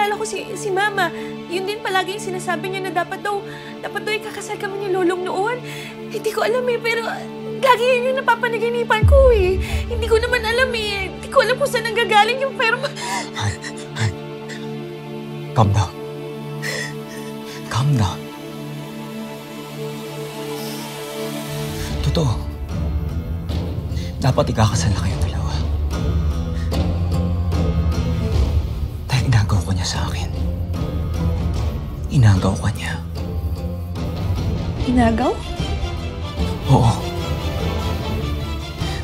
nakikilala ko si Mama. Yun din palagi yung sinasabi niya na dapat daw ikakasal kami ni Lolong noon. Hindi ko alam eh, pero lagi yun yung napapanaginipan ko eh. Hindi ko naman alam eh. Hindi ko alam kung saan nanggagaling yung pero... Calm down. Calm down. Totoo. Dapat ikakasal na kayong dalawa. Dahil inagaw ko niya sa akin. Inagaw ko niya. Inagaw? Oo.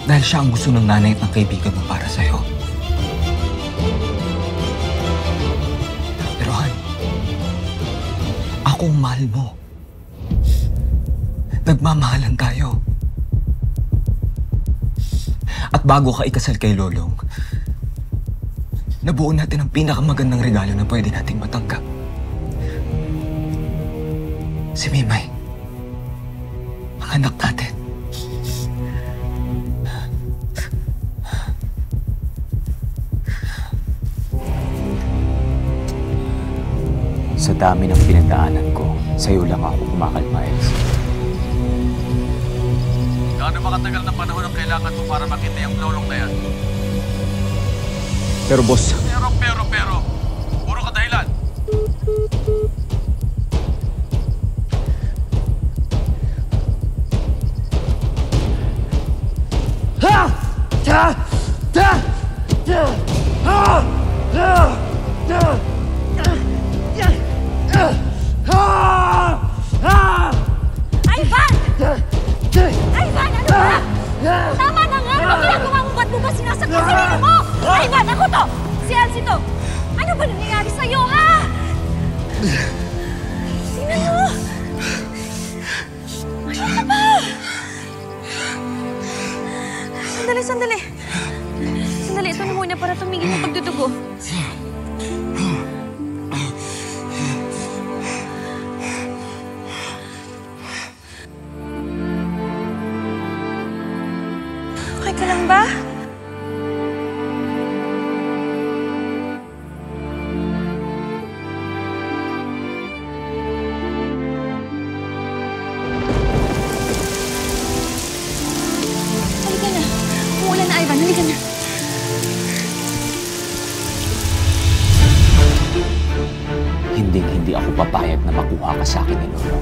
Dahil siya ang gusto ng nanay at ng kaibigan mo para sa'yo. Pero Han, ako ang mahal mo. Nagmamahalan tayo. At bago ka ikasal kay Lolong, nabuo natin ang pinakamagandang regalo na pwede nating matanggap. Si Mimay. Ang anak natin. Sa dami ng pinagdaanan ko, sa'yo lang ako kumakalma, Elsa. Gaano ba katagal na panahon ang kailangan mo para makita yung Lolong na yan? Pero boss... Pero... Puro ka dahilan. Ivan! Ivan, ano ba? Tama na nga! Ano ginagawa mo? Ba't mo ba sinasaktan sarili mo? Ivan, ako to! Si Elsie to! Ano ba nangyayari sa'yo, ha? Tingnan mo! Ano ka ba? Sandali. Sandali, ito na muna para tumigil yung pagdudugo. Okay ka lang ba? Halika na. Umuulan na, Ivan. Halika na. Hindi ako papayag na makuha ka sa akin ni Lolo.